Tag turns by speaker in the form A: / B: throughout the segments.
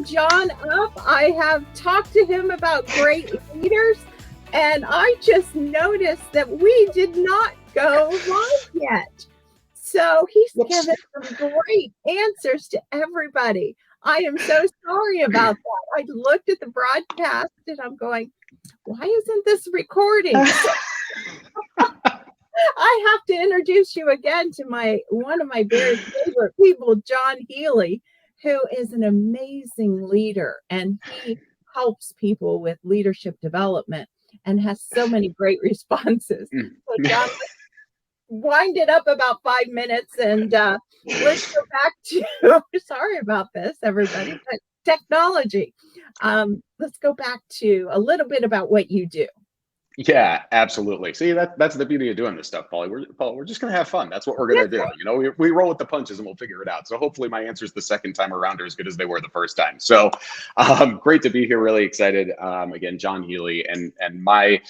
A: bring John up. I have talked to him about great leaders, and I just noticed that we did not go live yet. So he's
B: Whoops.
A: given some great answers to everybody. I am so sorry about that. I looked at the broadcast and I'm going, why isn't this recording? So I have to introduce you again to one of my very favorite people, John Healy, who is an amazing leader, and he helps people with leadership development and has so many great responses. So, John, wind it up about 5 minutes, and let's go back to sorry about this, everybody, but technology. Let's go back to a little bit about what you do.
B: Yeah, absolutely. See, that's the beauty of doing this stuff, Paulie. We're just gonna have fun. That's what we're
A: Yes,
B: gonna do. You know, we roll with the punches and we'll figure it out. So hopefully my answers the second time around are as good as they were the first time. So great to be here. Really excited. Again, John Healy, and my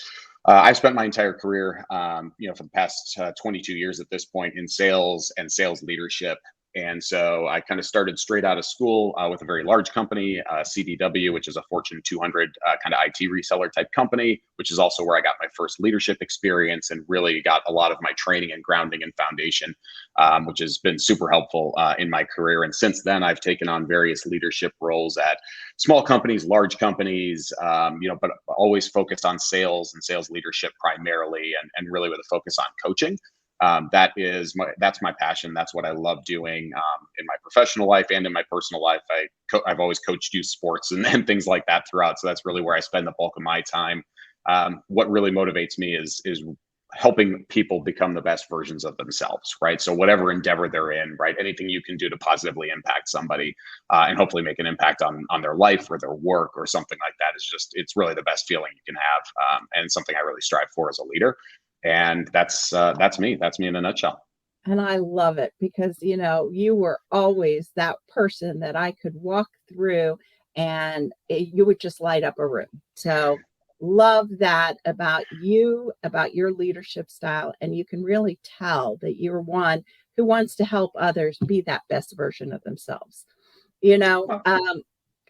B: I've spent my entire career, for the past 22 years at this point in sales and sales leadership. And so I kind of started straight out of school with a very large company, CDW, which is a Fortune 200 kind of IT reseller type company, which is also where I got my first leadership experience and really got a lot of my training and grounding and foundation, which has been super helpful in my career. And since then, I've taken on various leadership roles at small companies, large companies, but always focused on sales and sales leadership primarily, and really with a focus on coaching. That's my passion. That's what I love doing in my professional life and in my personal life. I've always coached youth sports and things like that throughout. So that's really where I spend the bulk of my time. What really motivates me is helping people become the best versions of themselves, right? So whatever endeavor they're in, right? Anything you can do to positively impact somebody and hopefully make an impact on their life or their work or something like that it's really the best feeling you can have, and something I really strive for as a leader. And that's me. That's me in a nutshell.
A: And I love it because, you were always that person that I could walk through and you would just light up a room. So, love that about you, about your leadership style. And you can really tell that you're one who wants to help others be that best version of themselves. You know,
B: Oh,
A: um,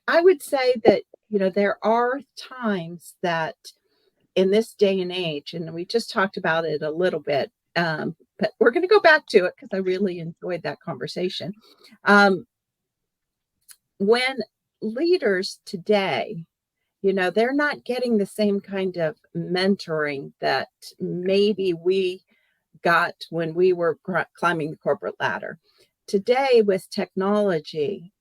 A: I would say that, there are times that in this day and age, and we just talked about it a little bit, but we're going to go back to it because I really enjoyed that conversation. Um, when leaders today, they're not getting the same kind of mentoring that maybe we got when we were climbing the corporate ladder. Today, with technology,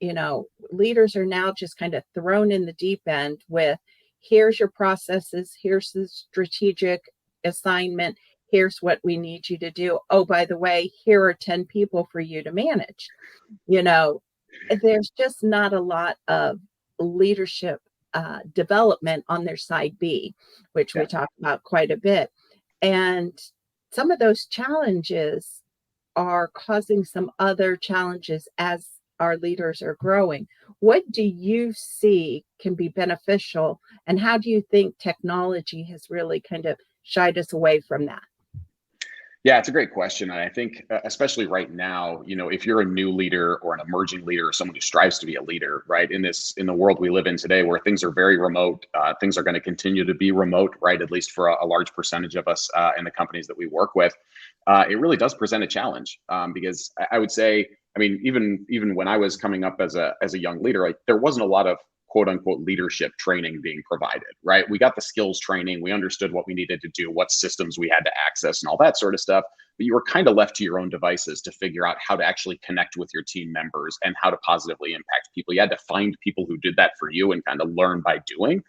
A: leaders are now just kind of thrown in the deep end with here's your processes, here's the strategic assignment, here's what we need you to do. Oh, by the way, here are 10 people for you to manage. You know, there's just not a lot of leadership development on their side B, which we
B: yeah.
A: talk about quite a bit. And some of those challenges are causing some other challenges as our leaders are growing. What do you see can be beneficial, and how do you think technology has really kind of shied us away from that?
B: Yeah, it's a great question. And I think, especially right now, if you're a new leader or an emerging leader or someone who strives to be a leader, right, in the world we live in today, where things are very remote, things are going to continue to be remote, right, at least for a large percentage of us in the companies that we work with. It really does present a challenge, because I would say, I mean, even when I was coming up as a young leader, like there wasn't a lot of quote unquote leadership training being provided, right? We got the skills training, we understood what we needed to do, what systems we had to access, and all that sort of stuff. But you were kind of left to your own devices to figure out how to actually connect with your team members and how to positively impact people. You had to find people who did that for you and kind of learn by doing.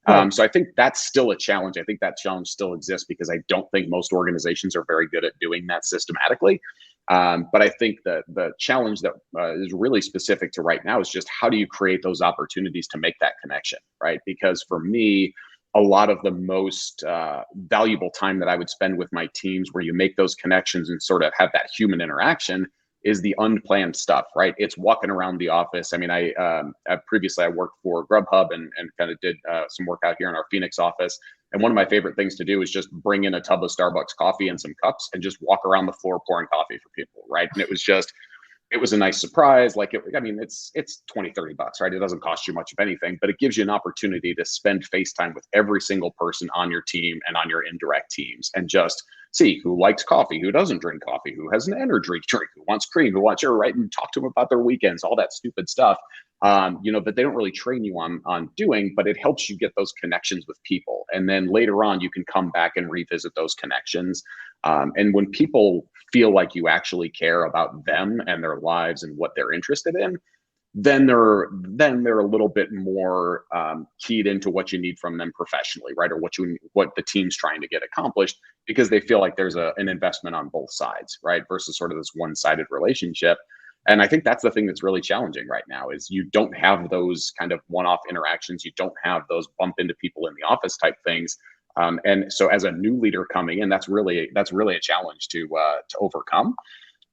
A: Right.
B: So I think that's still a challenge. I think that challenge still exists because I don't think most organizations are very good at doing that systematically. But I think that the challenge that is really specific to right now is just how do you create those opportunities to make that connection, right? Because for me, a lot of the most valuable time that I would spend with my teams where you make those connections and sort of have that human interaction is the unplanned stuff, right? It's walking around the office. I mean, previously I worked for Grubhub and kind of did some work out here in our Phoenix office. And one of my favorite things to do is just bring in a tub of Starbucks coffee and some cups and just walk around the floor pouring coffee for people, right? And it was a nice surprise. Like, I mean, it's 20, $30, right? It doesn't cost you much of anything, but it gives you an opportunity to spend FaceTime with every single person on your team and on your indirect teams and just see who likes coffee, who doesn't drink coffee, who has an energy drink, who wants cream, who wants your right, and talk to them about their weekends, all that stupid stuff. That they don't really train you on doing, but it helps you get those connections with people. And then later on, you can come back and revisit those connections. And when people feel like you actually care about them and their lives and what they're interested in, then they're a little bit more keyed into what you need from them professionally, right? Or what the team's trying to get accomplished, because they feel like there's an investment on both sides, right? Versus sort of this one-sided relationship. And I think that's the thing that's really challenging right now is you don't have those kind of one-off interactions. You don't have those bump into people in the office type things. And so as a new leader coming in, that's really a challenge to overcome.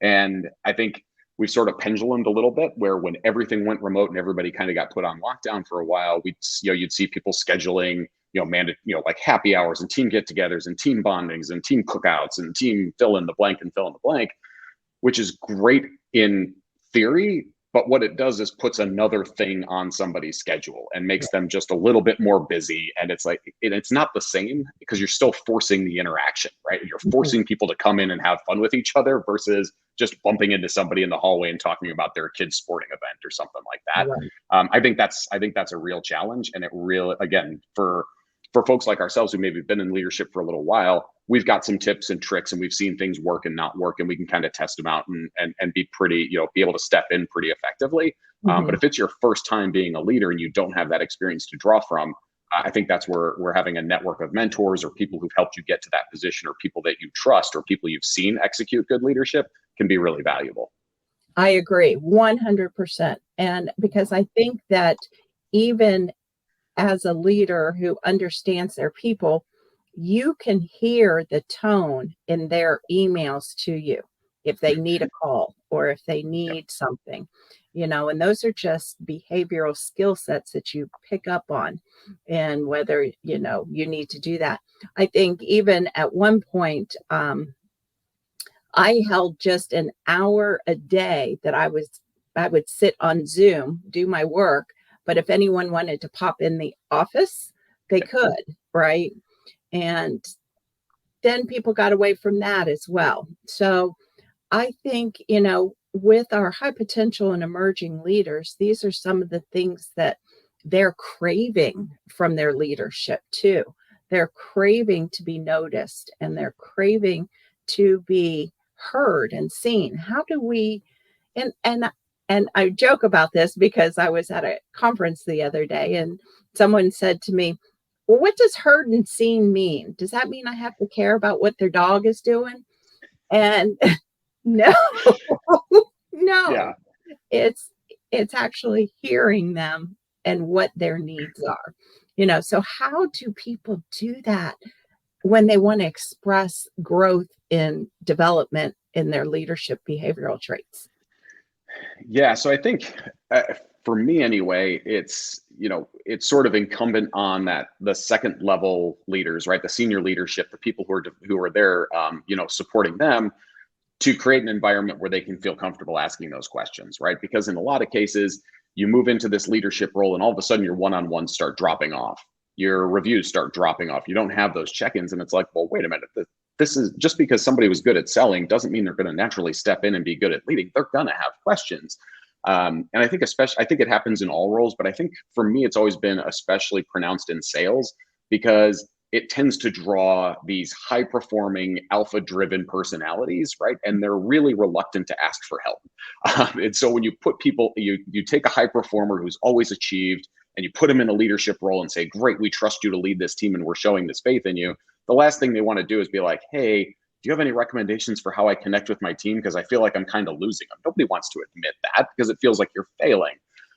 B: And I think we've sort of pendulumed a little bit where when everything went remote and everybody kind of got put on lockdown for a while, you'd see people scheduling, like happy hours and team get-togethers and team bondings and team cookouts and team fill in the blank, which is great in theory, but what it does is puts another thing on somebody's schedule and makes them just a little bit more busy. And it's like, it's not the same because you're still forcing the interaction, right? You're forcing people to come in and have fun with each other versus just bumping into somebody in the hallway and talking about their kid's sporting event or something like that. Right. I think that's a real challenge. And it really, again, for folks like ourselves who maybe been in leadership for a little while, we've got some tips and tricks and we've seen things work and not work, and we can kind of test them out and be pretty, be able to step in pretty effectively. But if it's your first time being a leader and you don't have that experience to draw from, I think that's where we're having a network of mentors or people who've helped you get to that position or people that you trust or people you've seen execute good leadership can be really valuable.
A: I agree 100%. And because I think that even as a leader who understands their people, you can hear the tone in their emails to you if they need a call or if they need something, and those are just behavioral skill sets that you pick up on, and whether, you need to do that. I think even at one point, I held just an hour a day that I would sit on Zoom, do my work, but if anyone wanted to pop in the office, they could, right? And then people got away from that as well. So I think, with our high potential and emerging leaders, these are some of the things that they're craving from their leadership too. They're craving to be noticed and they're craving to be heard and seen. How do we, and I joke about this because I was at a conference the other day and someone said to me, well, what does heard and seen mean? Does that mean I have to care about what their dog is doing? And no, no, yeah. It's actually hearing them and what their needs are, so how do people do that when they want to express growth in development in their leadership behavioral traits?
B: Yeah, so I think for me anyway, it's sort of incumbent on the second level leaders, right? The senior leadership, the people who are there, supporting them, to create an environment where they can feel comfortable asking those questions, right? Because in a lot of cases, you move into this leadership role and all of a sudden your one-on-ones start dropping off. Your reviews start dropping off. You don't have those check-ins, and it's like, well, wait a minute. This is just because somebody was good at selling doesn't mean they're going to naturally step in and be good at leading. They're going to have questions. And I think it happens in all roles, but I think for me, it's always been especially pronounced in sales because it tends to draw these high performing alpha driven personalities, right? And they're really reluctant to ask for help. And so when you put people, you take a high performer who's always achieved and you put them in a leadership role and say, great, we trust you to lead this team and we're showing this faith in you. The last thing they want to do is be like, hey, do you have any recommendations for how I connect with my team? Because I feel like I'm kind of losing them. Nobody wants to admit that because it feels like you're failing.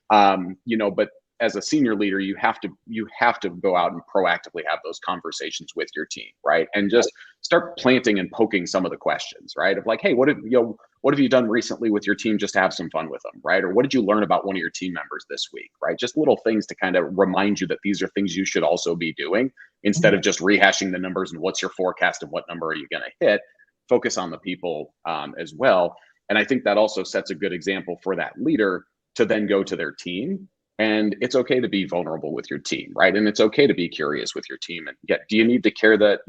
B: But as a senior leader, you have to go out and proactively have those conversations with your team, right? And just start planting and poking some of the questions, right? Of like, hey, what have you done recently with your team just to have some fun with them, right? Or what did you learn about one of your team members this week, right? Just little things to kind of remind you that these are things you should also be doing instead of just rehashing the numbers and what's your forecast and what number are you going to hit. Focus on the people as well. And I think that also sets a good example for that leader to then go to their team. And it's okay to be vulnerable with your team, right? And it's okay to be curious with your team. And yeah, do you need to care that,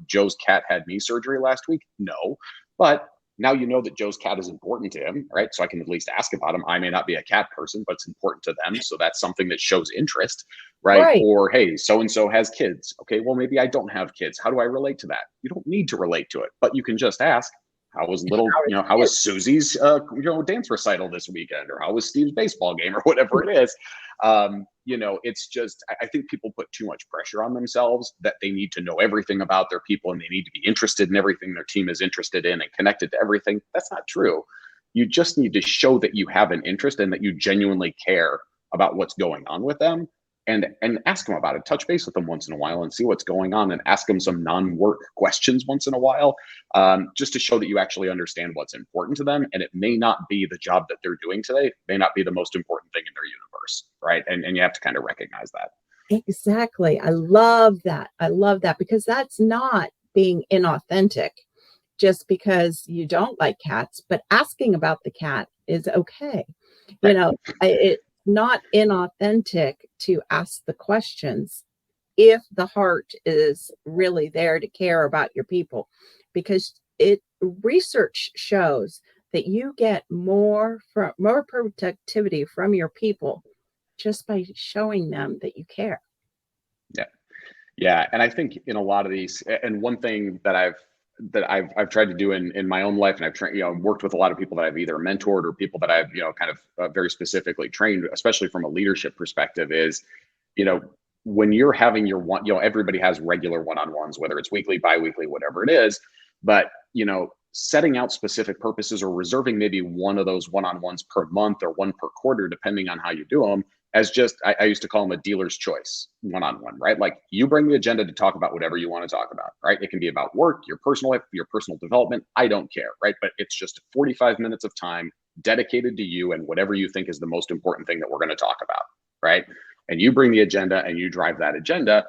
B: Joe's cat had knee surgery last week? No. But now you know that Joe's cat is important to him, right? So I can at least ask about him. I may not be a cat person, but it's important to them. So that's something that shows interest, right?
A: Right.
B: Or, hey, so and so has kids. Okay, well, maybe I don't have kids. How do I relate to that? You don't need to relate to it, but you can just ask, how was Susie's, dance recital this weekend, or how was Steve's baseball game, or whatever it is. It's just, I think people put too much pressure on themselves that they need to know everything about their people and they need to be interested in everything their team is interested in and connected to everything. That's not true. You just need to show that you have an interest and that you genuinely care about what's going on with them, and ask them about it. Touch base with them once in a while and see what's going on, and ask them some non-work questions once in a while, just to show that you actually understand what's important to them. And it may not be the job that they're doing today, may not be the most important thing in their universe, right? And you have to kind of recognize that.
A: Exactly. I love that. I love that, because that's not being inauthentic just because you don't like cats, but asking about the cat is okay.
B: Right.
A: It's not inauthentic to ask the questions if the heart is really there to care about your people, because research shows that you get more productivity from your people just by showing them that you care.
B: Yeah. Yeah. And I think in a lot of these, and one thing that I've tried to do in my own life, and I've trained, worked with a lot of people that I've either mentored or people that I've, kind of very specifically trained, especially from a leadership perspective, is, when you're having your one, everybody has regular one-on-ones, whether it's weekly, bi-weekly, whatever it is, but, setting out specific purposes or reserving maybe one of those one-on-ones per month or one per quarter, depending on how you do them, as just, I used to call them a dealer's choice one-on-one, right? Like, you bring the agenda to talk about whatever you want to talk about, right? It can be about work, your personal life, your personal development. I don't care, right? But it's just 45 minutes of time dedicated to you and whatever you think is the most important thing that we're going to talk about, right? And you bring the agenda and you drive that agenda,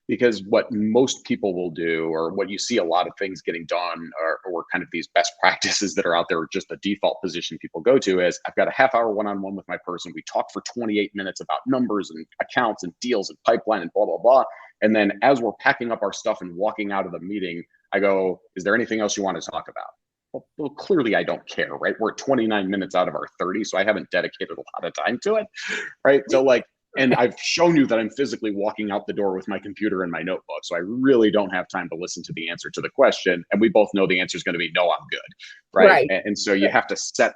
B: because what most people will do, or what you see a lot of things getting done, or kind of these best practices that are out there, just the default position people go to is, I've got a half-hour one-on-one with my person. We talk for 28 minutes about numbers and accounts and deals and pipeline and blah, blah, blah. And then as we're packing up our stuff and walking out of the meeting, I go, is there anything else you want to talk about? Well, clearly I don't care, right? We're 29 minutes out of our 30, so I haven't dedicated a lot of time to it, right? So and I've shown you that I'm physically walking out the door with my computer and my notebook. So I really don't have time to listen to the answer to the question. And we both know the answer is going to be no, I'm good. Right.
A: Right.
B: And so you have to set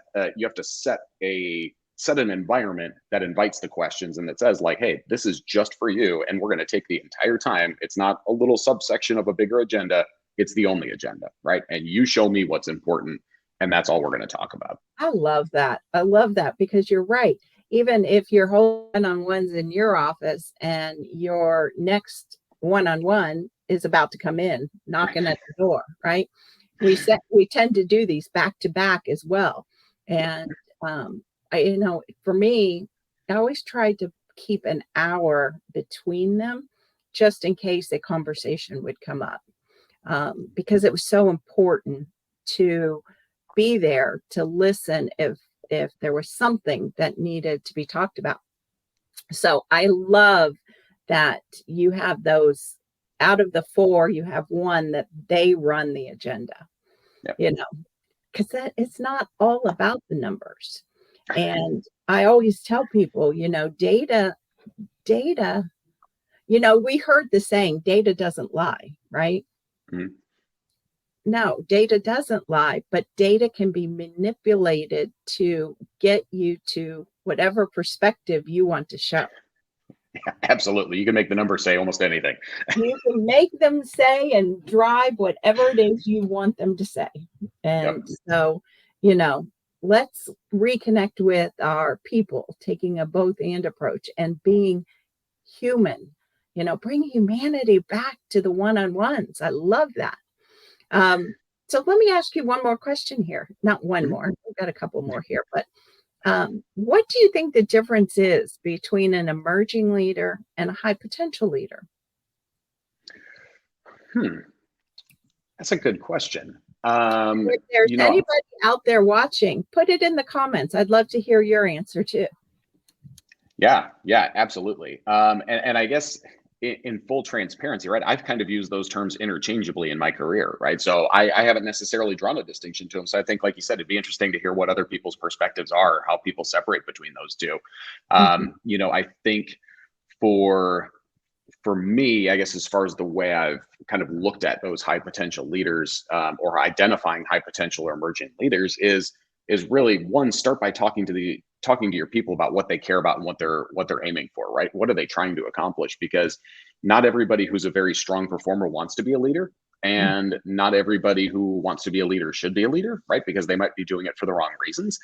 B: an environment that invites the questions and that says, like, hey, this is just for you. And we're going to take the entire time. It's not a little subsection of a bigger agenda. It's the only agenda. Right. And you show me what's important. And that's all we're going to talk about.
A: I love that. I love that, because you're right. Even if you're holding one-on-ones in your office and your next one-on-one is about to come in, knocking at the door, right? We tend to do these back to back as well. And for me, I always try to keep an hour between them, just in case a conversation would come up, because it was so important to be there to listen if there was something that needed to be talked about. So I love that you have those. Out of the 4, you have one that they run the agenda.
B: Yep.
A: Because it's not all about the numbers. And I always tell people, data, we heard the saying, data doesn't lie, right?
B: Mm-hmm.
A: No, data doesn't lie, but data can be manipulated to get you to whatever perspective you want to show.
B: Yeah, absolutely. You can make the numbers say almost anything.
A: You can make them say and drive whatever it is you want them to say. And so, let's reconnect with our people, taking a both and approach and being human, bring humanity back to the one-on-ones. I love that. So let me ask you one more question here. Not one more. We've got a couple more here, but what do you think the difference is between an emerging leader and a high potential leader?
B: That's a good question.
A: If there's
B: You know,
A: anybody out there watching, put it in the comments. I'd love to hear your answer too.
B: yeah, yeah, absolutely. And I guess in full transparency, right, I've kind of used those terms interchangeably in my career, right? So I haven't necessarily drawn a distinction to them. So I think, like you said, it'd be interesting to hear what other people's perspectives are, how people separate between those two.
A: Mhm.
B: You know, I think for for me, I guess as far as the way I've kind of looked at those high potential leaders, or identifying high potential or emerging leaders is really one, start by talking to your people about what they care about and what they're aiming for, right? What are they trying to accomplish? Because not everybody who's a very strong performer wants to be a leader, and not everybody who wants to be a leader should be a leader, right? Because they might be doing it for the wrong reasons.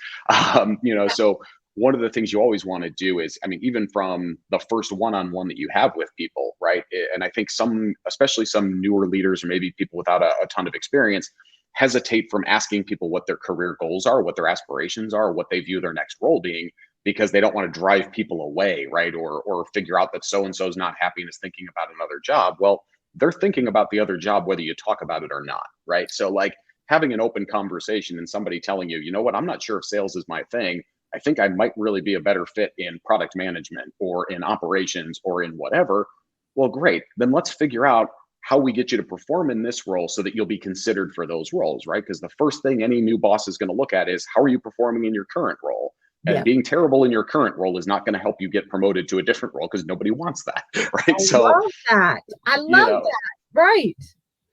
B: You know, so one of the things you always want to do is, I mean, even from the first one-on-one that you have with people, right? And I think some, especially some newer leaders or maybe people without a ton of experience, hesitate from asking people what their career goals are, what their aspirations are, what they view their next role being, because they don't want to drive people away, right? Or figure out that so and so is not happy and is thinking about another job. Well, they're thinking about the other job whether you talk about it or not, right? So like having an open conversation and somebody telling you, you know what, I'm not sure if sales is my thing. I think I might really be a better fit in product management or in operations or in whatever. Well, great. Then let's figure out how we get you to perform in this role so that you'll be considered for those roles, right? Because the first thing any new boss is going to look at is how are you performing in your current role? And
A: Yeah,
B: being terrible in your current role is not going to help you get promoted to a different role because nobody wants that,
A: I
B: right? So,
A: love that. I
B: you
A: love
B: know,
A: that. Right.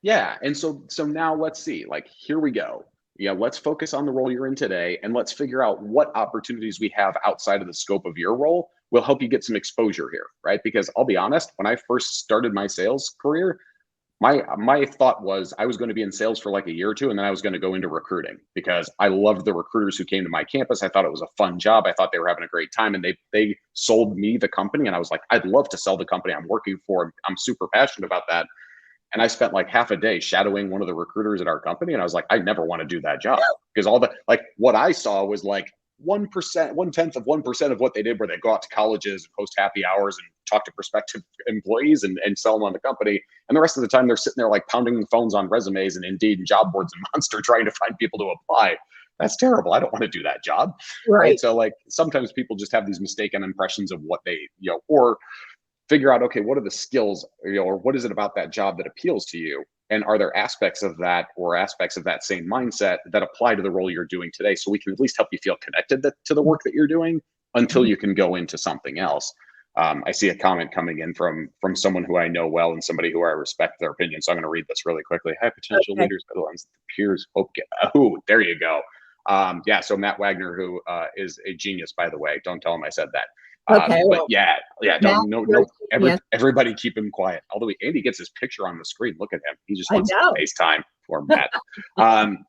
B: yeah, and so now let's see. Like here we go. Yeah, let's focus on the role you're in today and let's figure out what opportunities we have outside of the scope of your role will help you get some exposure here, right? Because I'll be honest, when I first started my sales career, my thought was I was going to be in sales for like a year or two and then I was going to go into recruiting because I loved the recruiters who came to my campus. I thought it was a fun job. I thought they were having a great time and they sold me the company and I was like, I'd love to sell the company I'm working for. I'm super passionate about that. And I spent like half a day shadowing one of the recruiters at our company. And I was like, I never want to do that job because all the, like, what I saw was like 1%, 1/10 of 1% of what they did, where they go out to colleges and host happy hours and talk to prospective employees and sell them on the company. And the rest of the time, they're sitting there like pounding phones on resumes and Indeed and job boards and Monster trying to find people to apply. That's terrible. I don't want to do that job. Right.
A: Right.
B: So, like, sometimes people just have these mistaken impressions of what they, you know, or figure out, okay, what are the skills, you know, or what is it about that job that appeals to you, and are there aspects of that or aspects of that same mindset that apply to the role you're doing today, so we can at least help you feel connected to the work that you're doing until you can go into something else. I see a comment coming in from someone who I know well and somebody who I respect their opinion, so I'm going to read this really quickly. High potential
A: Okay.
B: leaders are the ones that peers hope get. Oh, there you go. Yeah, so Matt Wagner, who is a genius, by the way, don't tell him I said that.
A: Okay.
B: But
A: Well,
B: yeah, yeah,
A: Matt,
B: don't, no,
A: you're
B: no,
A: a genius.
B: everybody keep him quiet. Although Andy gets his picture on the screen, look at him. He just
A: I
B: wants some
A: know.
B: FaceTime for Matt. Um,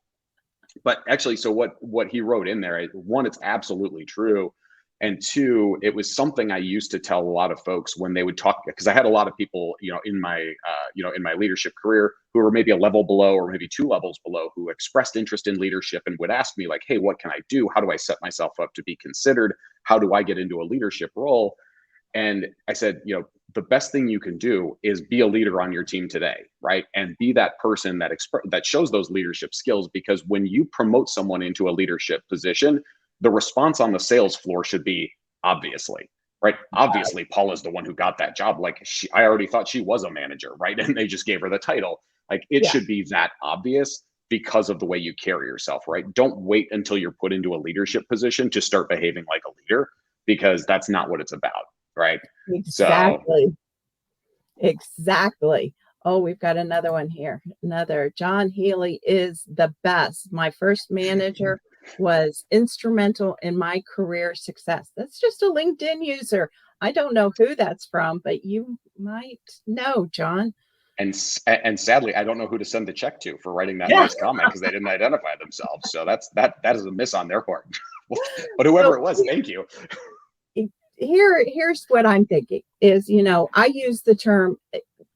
B: but actually, so what he wrote in there, one, it's absolutely true, and two, it was something I used to tell a lot of folks when they would talk, because I had a lot of people, you know, in my in my leadership career who were maybe a level below or maybe two levels below, who expressed interest in leadership and would ask me like, hey, what can I do? How do I set myself up to be considered? How do I get into a leadership role? And I said, you know, the best thing you can do is be a leader on your team today, right? And be that person that shows those leadership skills, because when you promote someone into a leadership position, the response on the sales floor should be obviously, right? Obviously, Paula's the one who got that job. Like I already thought she was a manager, right? And they just gave her the title. Like it
A: Yeah.
B: should be that obvious because of the way you carry yourself, right? Don't wait until you're put into a leadership position to start behaving like a leader, because that's not what it's about, right? So,
A: Exactly. Exactly. Oh, we've got another one here. Another. John Healy is the best. My first manager was instrumental in my career success. That's just a LinkedIn user. I don't know who that's from, but you might know, John.
B: and sadly, I don't know who to send the check to for writing that
A: Yeah.
B: nice comment because they didn't identify themselves. So that is a miss on their part. But whoever
A: So
B: it was, thank you.
A: here's what I'm thinking is, I use the term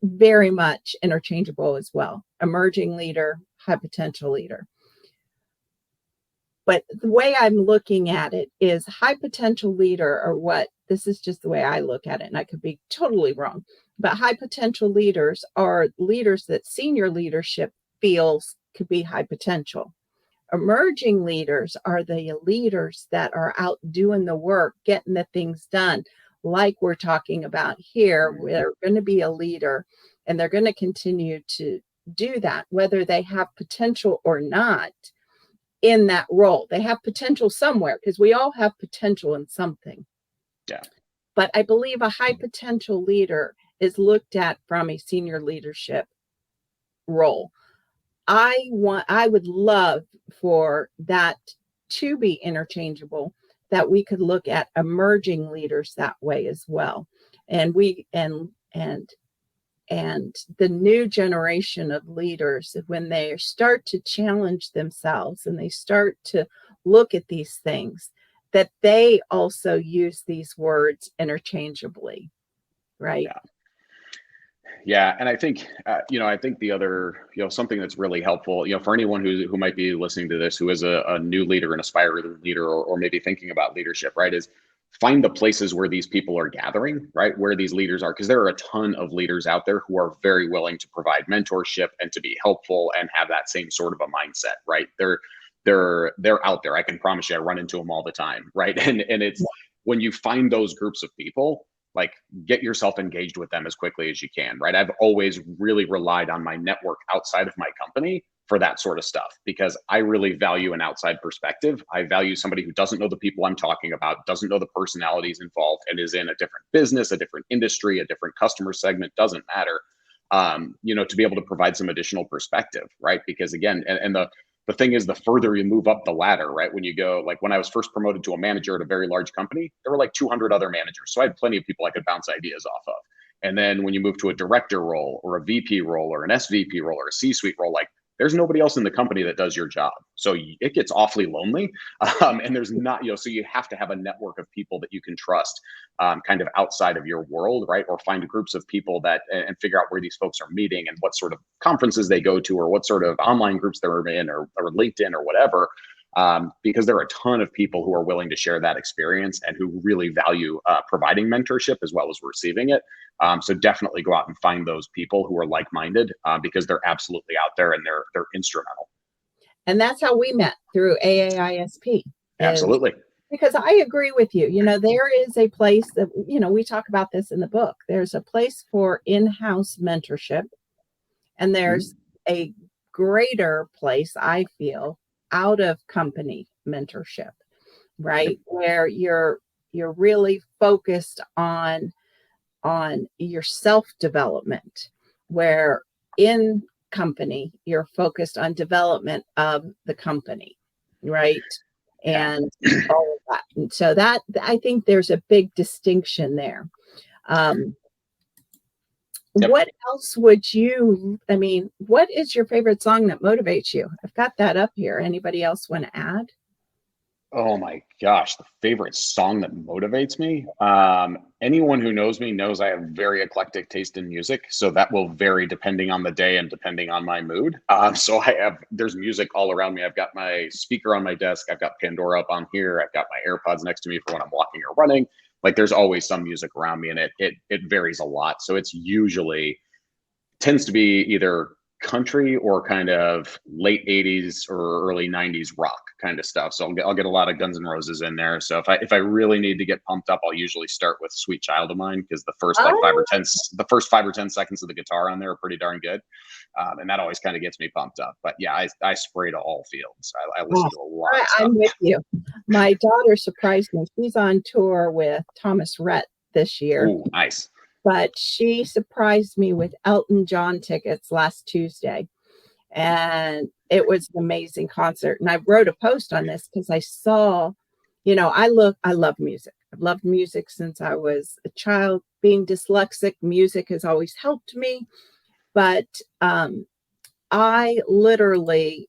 A: very much interchangeable as well. Emerging leader, high potential leader. But the way I'm looking at it is high potential leader, or what, this is just the way I look at it, and I could be totally wrong. But high potential leaders are leaders that senior leadership feels could be high potential. Emerging leaders are the leaders that are out doing the work, getting the things done, like we're talking about here. They're going to be a leader and they're going to continue to do that, whether they have potential or not in that role. They have potential somewhere because we all have potential in something.
B: Yeah.
A: But I believe a high potential leader is looked at from a senior leadership role. I would love for that to be interchangeable, that we could look at emerging leaders that way as well. And the new generation of leaders, when they start to challenge themselves and they start to look at these things, that they also use these words interchangeably, right?
B: Yeah. Yeah, and I think I think the other something that's really helpful for anyone who might be listening to this, who is a new leader, an aspiring leader, or maybe thinking about leadership, right, is find the places where these people are gathering, right, where these leaders are, because there are a ton of leaders out there who are very willing to provide mentorship and to be helpful and have that same sort of a mindset, right? They're out there. I can promise you, I run into them all the time, right? And it's when you find those groups of people, like, get yourself engaged with them as quickly as you can, right? I've always really relied on my network outside of my company for that sort of stuff, because I really value an outside perspective. I value somebody who doesn't know the people I'm talking about, doesn't know the personalities involved, and is in a different business, a different industry, a different customer segment, doesn't matter. To be able to provide some additional perspective, right? Because again, and the thing is, the further you move up the ladder, right? When you go, like when I was first promoted to a manager at a very large company, there were like 200 other managers. So I had plenty of people I could bounce ideas off of. And then when you move to a director role or a VP role or an SVP role or a C-suite role, like, there's nobody else in the company that does your job. So it gets awfully lonely. And there's not, so you have to have a network of people that you can trust, kind of outside of your world, right? Or find groups of people and figure out where these folks are meeting and what sort of conferences they go to, or what sort of online groups they're in, or LinkedIn or whatever. Because there are a ton of people who are willing to share that experience and who really value providing mentorship as well as receiving it. So definitely go out and find those people who are like-minded, because they're absolutely out there and they're instrumental.
A: And that's how we met, through AAISP.
B: Absolutely.
A: Because I agree with you. There is a place that, we talk about this in the book. There's a place for in-house mentorship, and there's a greater place, I feel, out of company mentorship, right? Where you're really focused on your self-development, where in company you're focused on development of the company, right? And all of that. And so that, I think there's a big distinction there. What else what is your favorite song that motivates you? I've got that up here. Anybody else want to add?
B: Oh my gosh, the favorite song that motivates me. Anyone who knows me knows I have very eclectic taste in music, so that will vary depending on the day and depending on my mood. So there's music all around me. I've got my speaker on my desk. I've got Pandora up on here. I've got my AirPods next to me for when I'm walking or running. Like, there's always some music around me, and it varies a lot. So it's usually tends to be either country or kind of late 80s or early 90s rock kind of stuff. So I'll get a lot of Guns N' Roses in there. So if I really need to get pumped up, I'll usually start with Sweet Child of Mine, because the first 5 or 10 seconds of the guitar on there are pretty darn good. And that always kind of gets me pumped up. But yeah, I spray to all fields. I listen to a lot of stuff.
A: I'm with you. My daughter surprised me. She's on tour with Thomas Rhett this year.
B: Ooh, nice.
A: But she surprised me with Elton John tickets last Tuesday. And it was an amazing concert. And I wrote a post on this because I saw, I love music. I've loved music since I was a child. Being dyslexic, music has always helped me. But I literally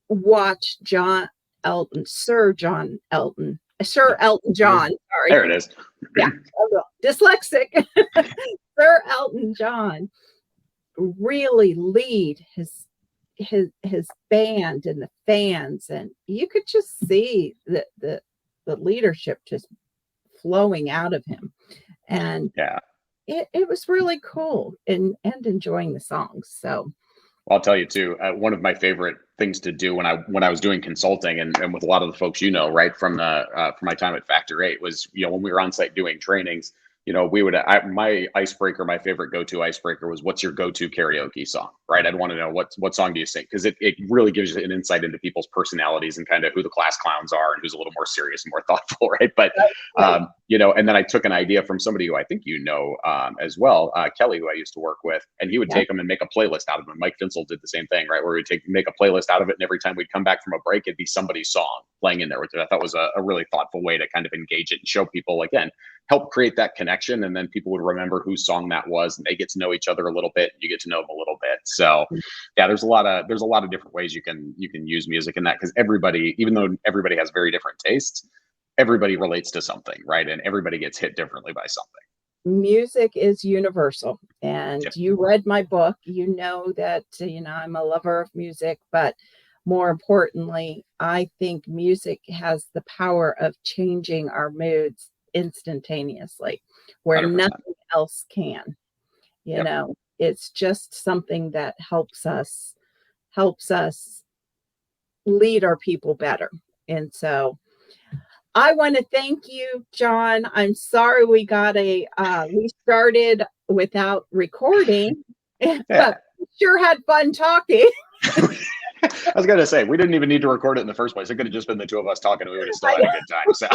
A: watched Sir Elton John. Sorry.
B: There it is.
A: Yeah, dyslexic. Sir Elton John really lead his band and the fans, and you could just see the leadership just flowing out of him, and
B: yeah,
A: it was really cool, and enjoying the songs. So
B: I'll tell you too. One of my favorite things to do when I was doing consulting and with a lot of the folks right from the from my time at Factor 8 was when we were on site doing trainings. We would my icebreaker, my favorite go-to icebreaker was what's your go-to karaoke song, right? I'd want to know what song do you sing because it really gives you an insight into people's personalities and kind of who the class clowns are and who's a little more serious and more thoughtful, right? But
A: Right.
B: and then I took an idea from somebody who I think as well, Kelly, who I used to work with, and he would
A: Yeah.
B: take them and make a playlist out of them. Mike Finsel did the same thing, right? Where we'd make a playlist out of it, and every time we'd come back from a break, it'd be somebody's song playing in there, which I thought was a really thoughtful way to kind of engage it and show people again, help create that connection, and then people would remember whose song that was, and they get to know each other a little bit. You get to know them a little bit. So, yeah, there's a lot of different ways you can use music in that because everybody, even though everybody has very different tastes, everybody relates to something, right? And everybody gets hit differently by something.
A: Music is universal. And
B: Yep,
A: you read my book, you know that, I'm a lover of music, but more importantly, I think music has the power of changing our moods instantaneously, where
B: 100%.
A: nothing else can.
B: Yep.
A: It's just something that helps us lead our people better. And so I want to thank you, John. I'm sorry we started without recording,
B: Yeah.
A: but we sure had fun talking.
B: I was gonna say we didn't even need to record it in the first place. It could have just been the two of us talking, and we would have still
A: I
B: had a good time. So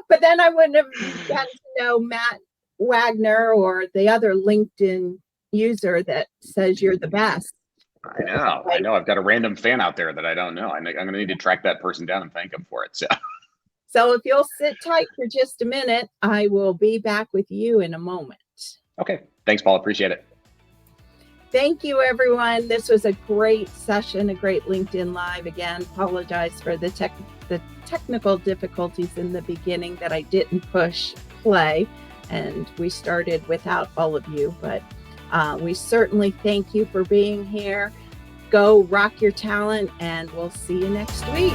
A: But then I wouldn't have gotten to know Matt Wagner or the other LinkedIn user that says you're the best.
B: I know, I
A: Right?
B: know. I've got a random fan out there that I don't know. I'm gonna need to track that person down and thank him for it. So
A: So if you'll sit tight for just a minute, I will be back with you in a moment.
B: okay, thanks, Paul. Appreciate it.
A: Thank you, everyone. This was a great session, a great LinkedIn Live. Again, apologize for the technical difficulties in the beginning that I didn't push play, and we started without all of you. But we certainly thank you for being here. Go rock your talent, and we'll see you next week.